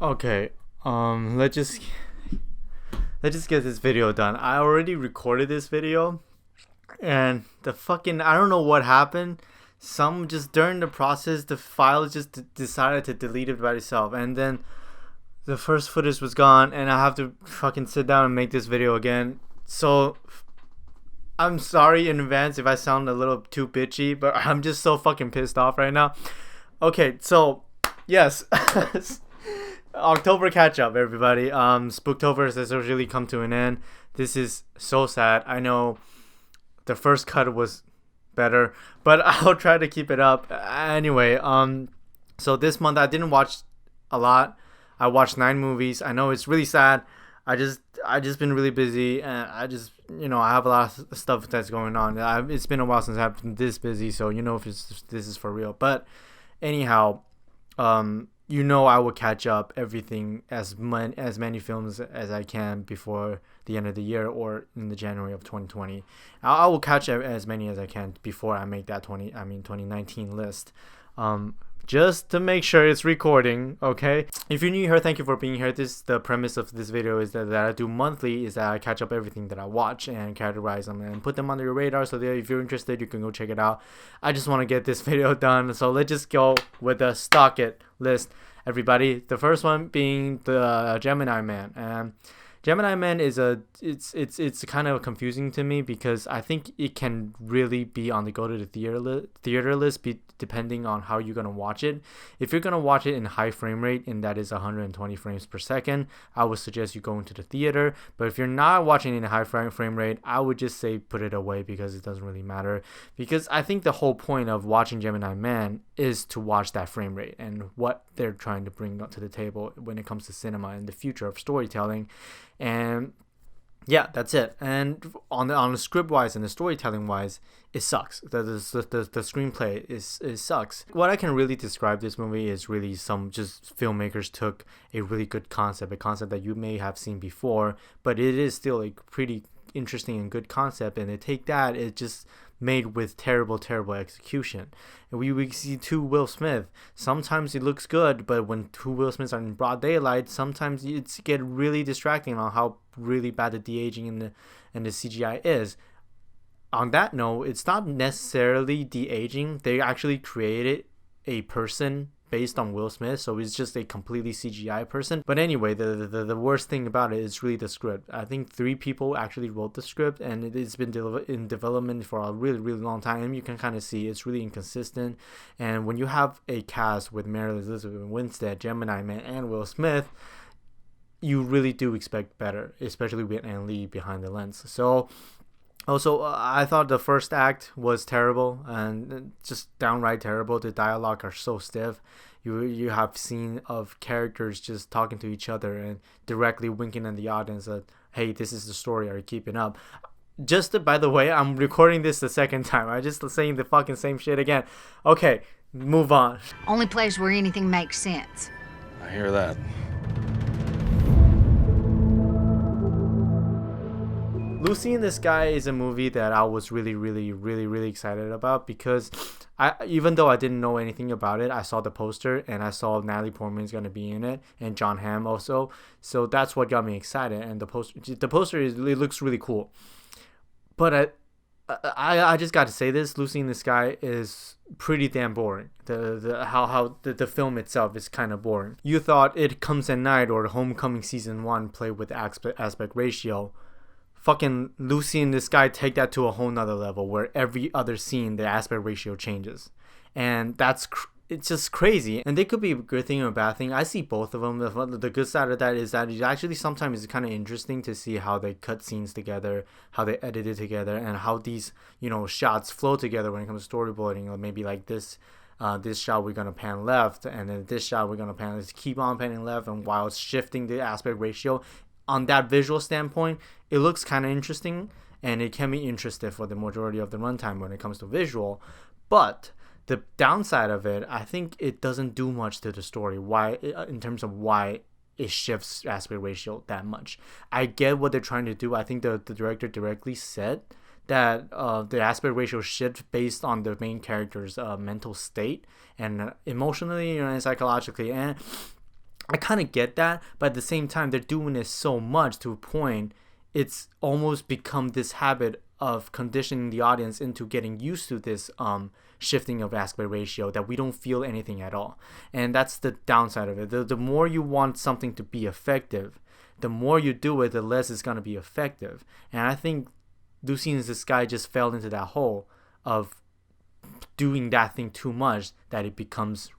Okay, let's just get this video done. I already recorded this video, and I don't know what happened. Some just during the process, the file just decided to delete it by itself, and then the first footage was gone, and I have to fucking sit down and make this video again. So I'm sorry in advance if I sound a little too bitchy, but I'm just so fucking pissed off right now. Okay, so yes. October catch up, everybody. Spooktober has really come to an end. This is so sad. I know the first cut was better, but I'll try to keep it up. Anyway, so this month I didn't watch a lot. I watched 9 movies. I know it's really sad. I just been really busy, and I just I have a lot of stuff that's going on. It's been a while since I've been this busy, so if this is for real. But anyhow, I will catch up everything as many films as I can before the end of the year or in the January of 2020. I will catch as many as I can before I make that 2019 list. Just to make sure it's recording, okay? If you're new here, thank you for being here. The premise of this video is that I do monthly is that I catch up everything that I watch and categorize them and put them on your radar so that if you're interested, you can go check it out. I just want to get this video done, so let's just go with the stock it list, everybody. The first one being the Gemini Man. And Gemini Man is it's kind of confusing to me because I think it can really be on the go to the theater list depending on how you're gonna watch it. If you're gonna watch it in high frame rate, and that is 120 frames per second, I would suggest you go into the theater. But if you're not watching it in a high frame rate, I would just say put it away because it doesn't really matter. Because I think the whole point of watching Gemini Man is to watch that frame rate and what they're trying to bring to the table when it comes to cinema and the future of storytelling. And yeah, that's it. And on the script wise and the storytelling wise, it sucks. The screenplay is sucks. What I can really describe this movie is really just filmmakers took a really good concept, a concept that you may have seen before, but it is still a pretty interesting and good concept, and they take that, it just made with terrible execution. And we see two Will Smith. Sometimes it looks good, but when two Will Smiths are in broad daylight, sometimes it's get really distracting on how really bad the de-aging and the CGI is. On that note, it's not necessarily de-aging. They actually created a person based on Will Smith, so it's just a completely CGI person. But anyway, the worst thing about it is really the script. I think 3 people actually wrote the script, and it's been in development for a really long time, and you can kind of see it's really inconsistent. And when you have a cast with Mary Elizabeth Winstead, Gemini Man, and Will Smith, you really do expect better, especially with Ann Lee behind the lens. So also, I thought the first act was terrible, and just downright terrible. The dialogue are so stiff. You have scene of characters just talking to each other and directly winking at the audience that, hey, this is the story, are you keeping up? By the way, I'm recording this the second time. I just saying the fucking same shit again. Okay, move on. Only place where anything makes sense. I hear that. Lucy in the Sky is a movie that I was really excited about because even though I didn't know anything about it, I saw the poster and I saw Natalie Portman's gonna be in it and John Hamm also, so that's what got me excited. And the poster it looks really cool, but I just got to say this: Lucy in the Sky is pretty damn boring. The film itself is kind of boring. You thought It Comes at Night or Homecoming season 1 played with aspect ratio. Fucking Lucy in the Sky take that to a whole nother level where every other scene the aspect ratio changes, and it's just crazy. And they could be a good thing or a bad thing. I see both of them. The good side of that is that it actually sometimes it's kind of interesting to see how they cut scenes together, how they edit it together, and how these shots flow together when it comes to storyboarding. Or maybe like this shot we're gonna pan left, and then this shot we're gonna pan. Let's keep on panning left, and while it's shifting the aspect ratio. On that visual standpoint, it looks kind of interesting, and it can be interesting for the majority of the runtime when it comes to visual. But the downside of it, I think it doesn't do much to the story. In terms of why it shifts aspect ratio that much. I get what they're trying to do. I think the director directly said that the aspect ratio shifts based on the main character's mental state and emotionally and psychologically. And I kind of get that, but at the same time, they're doing it so much to a point, it's almost become this habit of conditioning the audience into getting used to this shifting of aspect ratio that we don't feel anything at all. And that's the downside of it. The more you want something to be effective, the more you do it, the less it's going to be effective. And I think Lucy in the Sky just fell into that hole of doing that thing too much that it becomes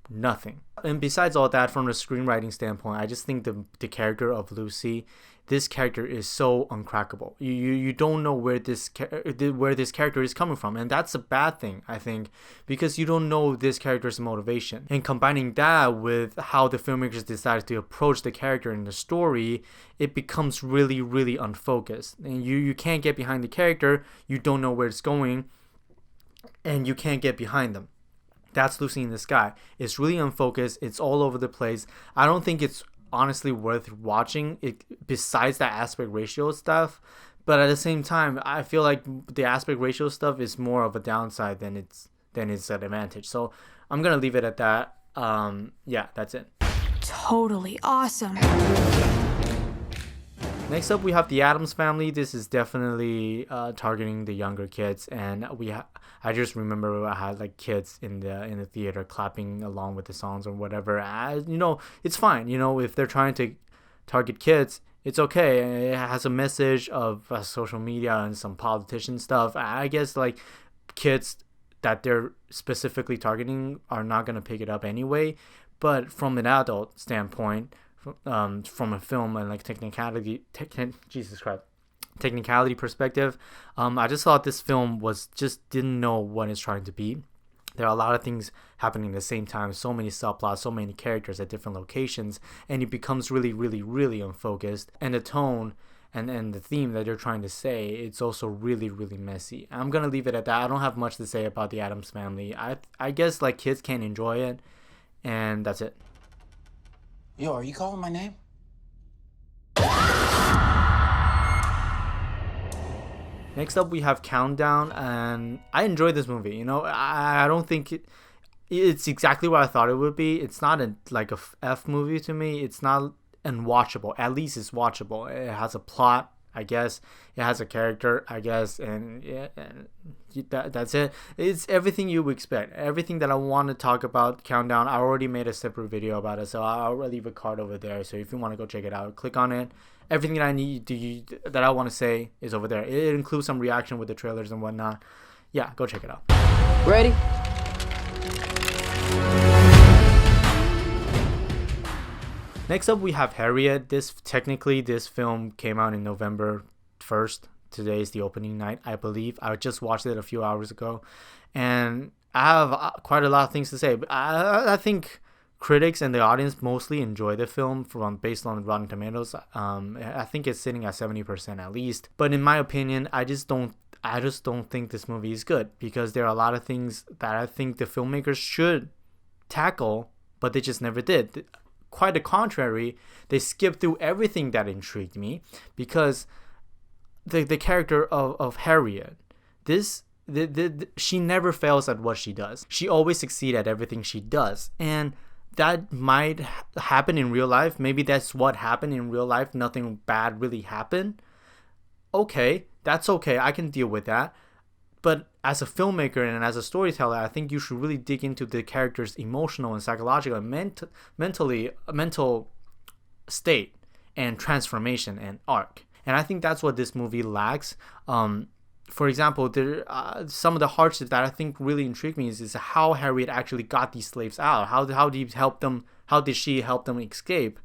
nothing. And besides all that, from the screenwriting standpoint, I just think the character of Lucy, this character is so uncrackable. You don't know where this character is coming from, and that's a bad thing, I think, because you don't know this character's motivation. And combining that with how the filmmakers decided to approach the character in the story, it becomes really, really unfocused. And you can't get behind the character, you don't know where it's going, and you can't get behind them. That's Lucy in the Sky. It's really unfocused. It's all over the place. I don't think it's honestly worth watching it besides that aspect ratio stuff. But at the same time, I feel like the aspect ratio stuff is more of a downside than it's an advantage. So I'm going to leave it at that. Yeah, that's it. Totally awesome. Next up, we have the Addams Family. This is definitely targeting the younger kids, and I just remember I had like kids in the theater clapping along with the songs or whatever. It's fine. If they're trying to target kids, it's okay. It has a message of social media and some politician stuff. I guess like kids that they're specifically targeting are not gonna pick it up anyway. But from an adult standpoint, from a film and like technicality perspective, I just thought this film didn't know what it's trying to be. There are a lot of things happening at the same time, so many subplots, so many characters at different locations, and it becomes really, really, really unfocused. And the tone and the theme that they're trying to say, it's also really, really messy. I'm gonna leave it at that. I don't have much to say about the Addams Family. I guess like kids can enjoy it, and that's it. Yo, are you calling my name? Next up, we have Countdown, and I enjoyed this movie. I don't think it's exactly what I thought it would be. It's not like a F movie to me. It's not unwatchable. At least it's watchable. It has a plot, I guess. It has a character, I guess, and that's it. It's everything you would expect. Everything that I want to talk about Countdown, I already made a separate video about it, so I'll leave a card over there. So if you want to go check it out, click on it. Everything that I want to say is over there. It includes some reaction with the trailers and whatnot. Yeah, go check it out. Ready? Next up, we have Harriet. This film came out in November 1st. Today is the opening night, I believe. I just watched it a few hours ago, and I have quite a lot of things to say. I think critics and the audience mostly enjoy the film based on Rotten Tomatoes. I think it's sitting at 70% at least. But in my opinion, I just don't think this movie is good, because there are a lot of things that I think the filmmakers should tackle, but they just never did. Quite the contrary, they skipped through everything that intrigued me, because the character of Harriet, she never fails at what she does. She always succeeds at everything she does, and that might happen in real life. Maybe that's what happened in real life. Nothing bad really happened. Okay, that's okay. I can deal with that. But as a filmmaker and as a storyteller, I think you should really dig into the character's emotional and psychological and mental state and transformation and arc. And I think that's what this movie lacks. For example, some of the hardship that I think really intrigued me is how Harriet actually got these slaves out. How did she help them escape?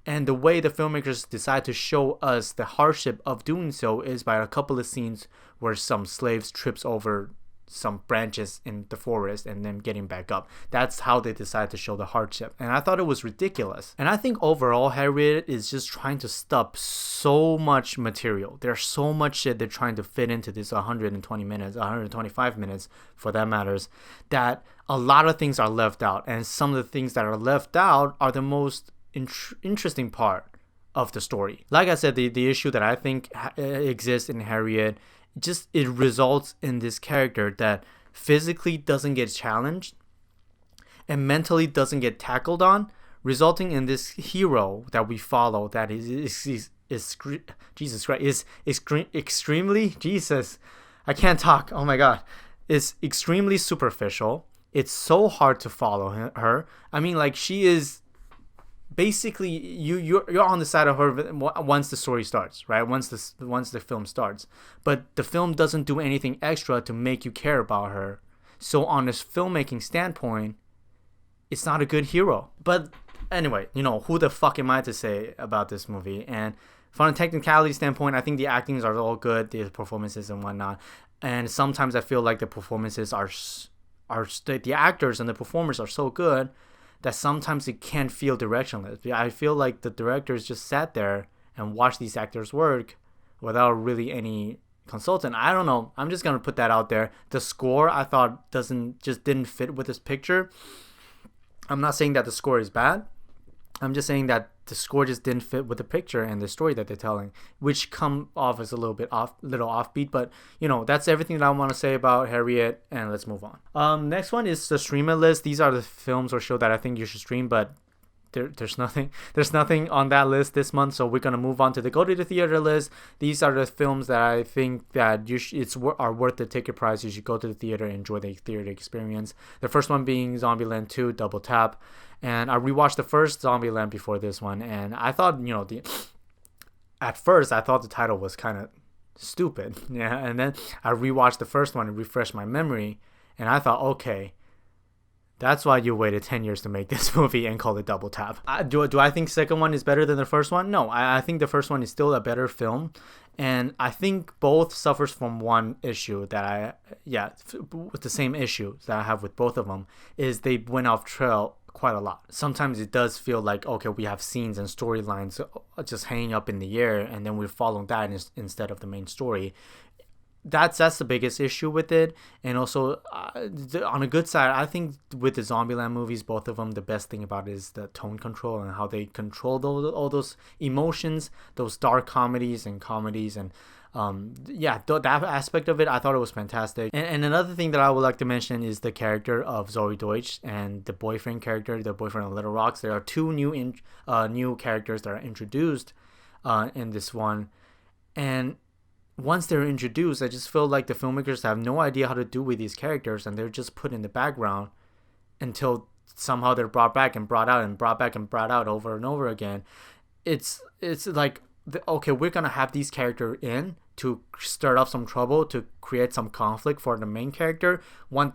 And the way the filmmakers decide to show us the hardship of doing so is by a couple of scenes where some slaves trips over some branches in the forest and then getting back up. That's how they decide to show the hardship. And I thought it was ridiculous. And I think overall, Harriet is just trying to stuff so much material. There's so much shit they're trying to fit into this 120 minutes, 125 minutes for that matters, that a lot of things are left out. And some of the things that are left out are the most interesting part of the story. Like I said, the issue that I think exists in Harriet, it results in this character that physically doesn't get challenged and mentally doesn't get tackled on, resulting in this hero that we follow that is Jesus Christ, is extremely, Jesus, I can't talk, oh my god, is extremely superficial. It's so hard to follow her. I mean, like, she is basically, you're on the side of her once the story starts, right? Once the film starts, but the film doesn't do anything extra to make you care about her. So on this filmmaking standpoint, it's not a good hero. But anyway, who the fuck am I to say about this movie? And from a technicality standpoint, I think the actings are all good, the performances and whatnot. And sometimes I feel like the performances are the actors and the performers are so good that sometimes it can feel directionless. I feel like the directors just sat there and watched these actors work without really any consultant. I don't know. I'm just gonna put that out there. The score, I thought, didn't fit with this picture. I'm not saying that the score is bad. I'm just saying that the score just didn't fit with the picture and the story that they're telling, which come off as a little offbeat. But that's everything that I want to say about Harriet, and let's move on. Next one is the streamer list. These are the films or show that I think you should stream, but there's nothing on that list this month, so we're gonna move on to the go to the theater list. These are the films that I think that are worth the ticket price. You should go to the theater and enjoy the theater experience. The first one being Zombieland 2 Double Tap. And I rewatched the first Zombieland before this one, and I thought, at first I thought the title was kind of stupid, yeah. And then I rewatched the first one and refreshed my memory, and I thought, okay, that's why you waited 10 years to make this movie and call it Double Tap. Do I think second one is better than the first one? No, I think the first one is still a better film, and I think both suffers from one issue that with the same issue that I have with both of them, is they went off trail quite a lot. Sometimes it does feel like, okay, we have scenes and storylines just hanging up in the air, and then we're following that instead of the main story. That's the biggest issue with it. And also, on a good side, I think with the Zombieland movies, both of them, the best thing about it is the tone control and how they control all those emotions, those dark comedies and that aspect of it, I thought it was fantastic. And another thing that I would like to mention is the character of Zoe Deutsch and the boyfriend of Little Rocks. There are two new characters that are introduced in this one, and once they're introduced, I just feel like the filmmakers have no idea how to do with these characters, and they're just put in the background until somehow they're brought back and brought out and brought back and brought out over and over again. It's like, okay, we're gonna have these characters in to stir up some trouble, to create some conflict for the main character. Once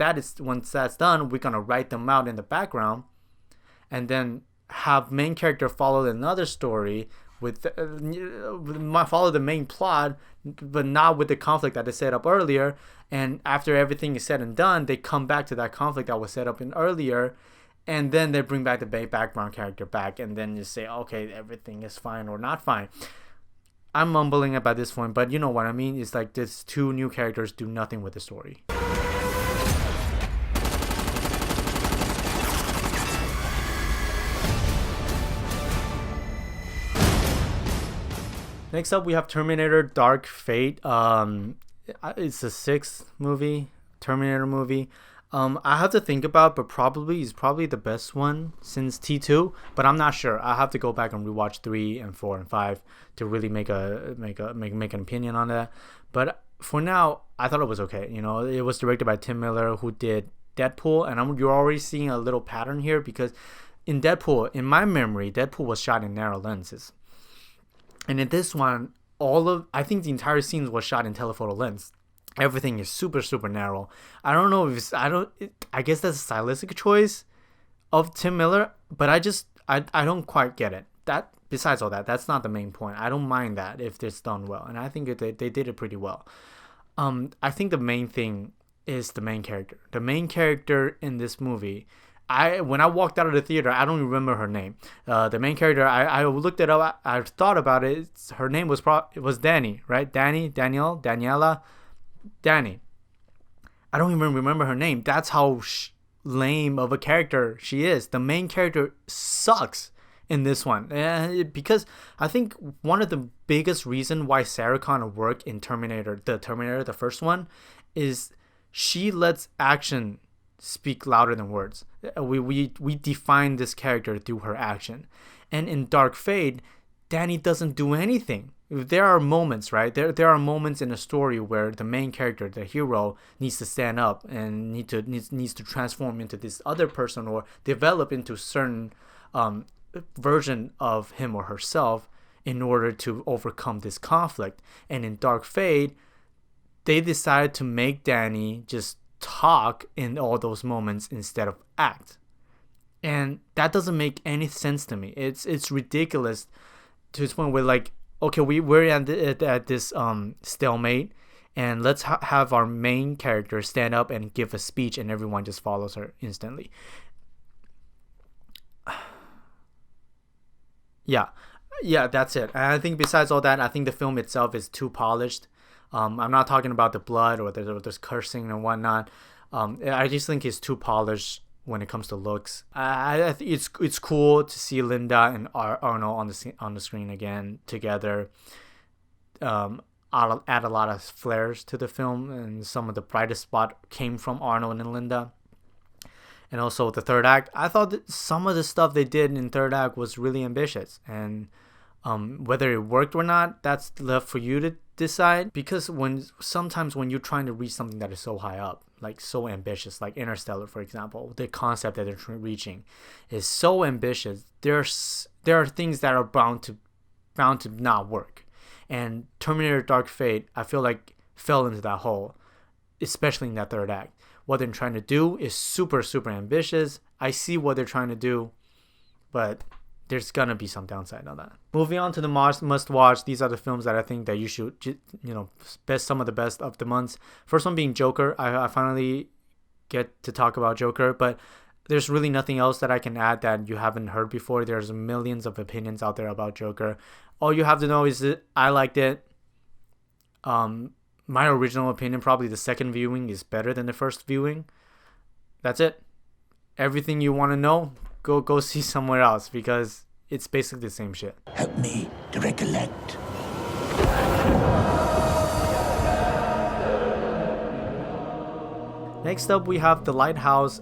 that's done, we're gonna write them out in the background, and then have main character follow another story follow the main plot, but not with the conflict that they set up earlier. And after everything is said and done, they come back to that conflict that was set up in earlier, and then they bring back the background character back, and then you say, okay, everything is fine or not fine. I'm mumbling about this one, but you know what I mean. It's like these two new characters do nothing with the story. Next up, we have Terminator Dark Fate. It's the sixth Terminator movie. I have to think about, but it's probably the best one since T2, but I'm not sure. I have to go back and rewatch 3 and 4 and 5 to really make an opinion on that. But for now, I thought it was okay. It was directed by Tim Miller, who did Deadpool, and you're already seeing a little pattern here, because in Deadpool, in my memory, Deadpool was shot in narrow lenses. And in this one, I think the entire scene was shot in telephoto lens. Everything is super, super narrow. I don't know if I guess that's a stylistic choice of Tim Miller, but I don't quite get it. Besides all that, that's not the main point. I don't mind that if it's done well, and I think they did it pretty well. I think the main thing is the main character. The main character in this movie, when I walked out of the theater, I don't remember her name. The main character, I looked it up. I thought about it. Her name was Dani, right? Daniela. Dani. I don't even remember her name. That's how lame of a character she is. The main character sucks in this one, because I think one of the biggest reason why Sarah Connor worked in Terminator, the first one, is she lets action speak louder than words. We define this character through her action. And in Dark Fate, Danny doesn't do anything. There are moments, right? There are moments in a story where the main character, the hero, needs to stand up and needs to transform into this other person or develop into a certain version of him or herself in order to overcome this conflict. And in Dark Fate, they decided to make Danny just talk in all those moments instead of act. And that doesn't make any sense to me. It's ridiculous to this point where, like, okay, we're at this stalemate, and let's have our main character stand up and give a speech, and everyone just follows her instantly. Yeah, that's it. And I think besides all that, I think the film itself is too polished. I'm not talking about the blood or there's cursing and whatnot. I just think it's too polished when it comes to looks. I think it's cool to see Linda and Arnold on the screen again together. Add a lot of flares to the film, and some of the brightest spot came from Arnold and Linda. And also the third act, I thought that some of the stuff they did in third act was really ambitious, and whether it worked or not, that's left for you to decide. Because sometimes when you're trying to reach something that is so high up, like so ambitious, like Interstellar, for example, the concept that they're reaching is so ambitious. There are things that are bound to not work, and Terminator Dark Fate, I feel like, fell into that hole, especially in that third act. What they're trying to do is super, super ambitious. I see what they're trying to do, but there's gonna be some downside on that. Moving on to the must watch. These are the films that I think that you should, some of the best of the months. First one being Joker. I finally get to talk about Joker, but there's really nothing else that I can add that you haven't heard before. There's millions of opinions out there about Joker. All you have to know is that I liked it. My original opinion, probably the second viewing is better than the first viewing. That's it. Everything you want to know, go see somewhere else, because it's basically the same shit. Help me to recollect. Next up, we have The Lighthouse.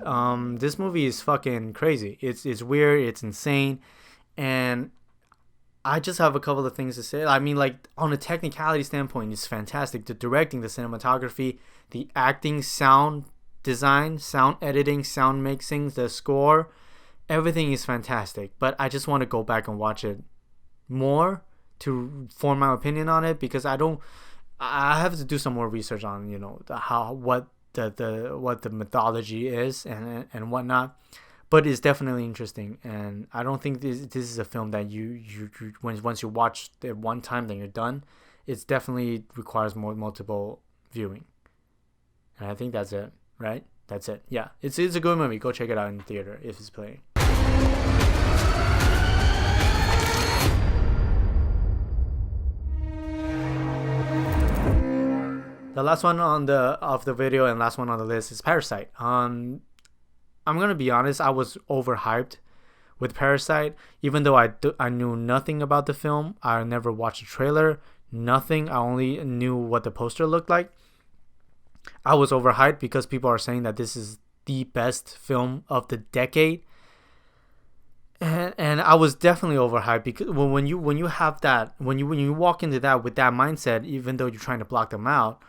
This movie is fucking crazy. It's weird. It's insane. And I just have a couple of things to say. I mean, like, on a technicality standpoint, it's fantastic. The directing, the cinematography, the acting, sound design, sound editing, sound mixing, the score, everything is fantastic. But I just want to go back and watch it more to form my opinion on it, because I have to do some more research on, what the mythology is and whatnot. But it's definitely interesting, and I don't think this is a film that you once you watch it one time, then you're done. It definitely requires multiple viewing, and I think that's it, right? That's it. Yeah, it's a good movie. Go check it out in the theater if it's playing. The last one of the video and last one on the list is Parasite. I'm gonna be honest, I was overhyped with Parasite. Even though I knew nothing about the film, I never watched a trailer, nothing. I only knew what the poster looked like. I was overhyped because people are saying that this is the best film of the decade, and I was definitely overhyped, because when you have that, when you walk into that with that mindset, even though you're trying to block them out,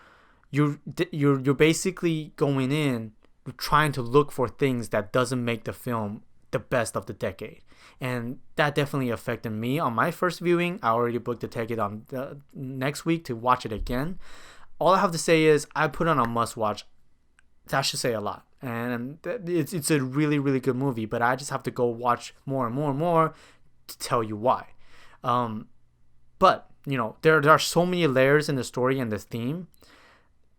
you're basically going in trying to look for things that doesn't make the film the best of the decade. And that definitely affected me on my first viewing. I already booked the ticket on the next week to watch it again. All I have to say is I put on a must watch. That should say a lot. And it's a really, really good movie, but I just have to go watch more and more and more to tell you why. But there are so many layers in the story and the theme,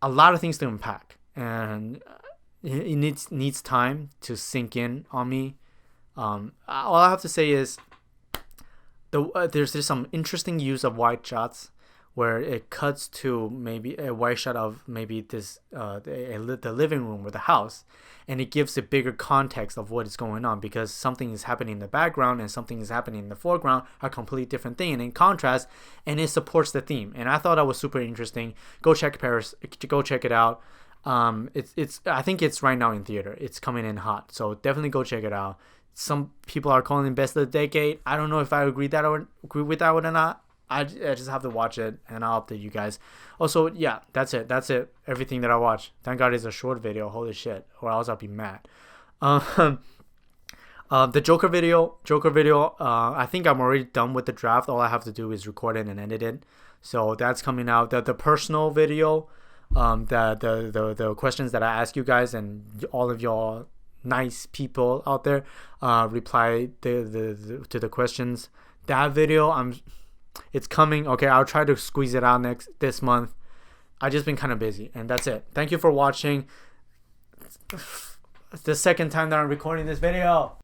a lot of things to unpack, and it needs time to sink in on me. All I have to say is there's some interesting use of wide shots, where it cuts to maybe a wide shot of maybe this the living room or the house, and it gives a bigger context of what is going on, because something is happening in the background and something is happening in the foreground, a completely different thing, and in contrast, and it supports the theme. And I thought that was super interesting. Go check it out. It's I think it's right now in theater. It's coming in hot, so definitely go check it out. Some people are calling it best of the decade. I don't know if I agree with that or not. I just have to watch it and I'll update you guys. Also, yeah, that's it. Everything that I watched. Thank God it's a short video. Holy shit, or else I'll be mad. The Joker video. I think I'm already done with the draft. All I have to do is record it and edit it. So that's coming out. The personal video. The questions that I ask you guys and all of y'all nice people out there reply to the questions. That video, it's coming. Okay, I'll try to squeeze it out this month. I just been kind of busy, and that's it. Thank you for watching. It's the second time that I'm recording this video.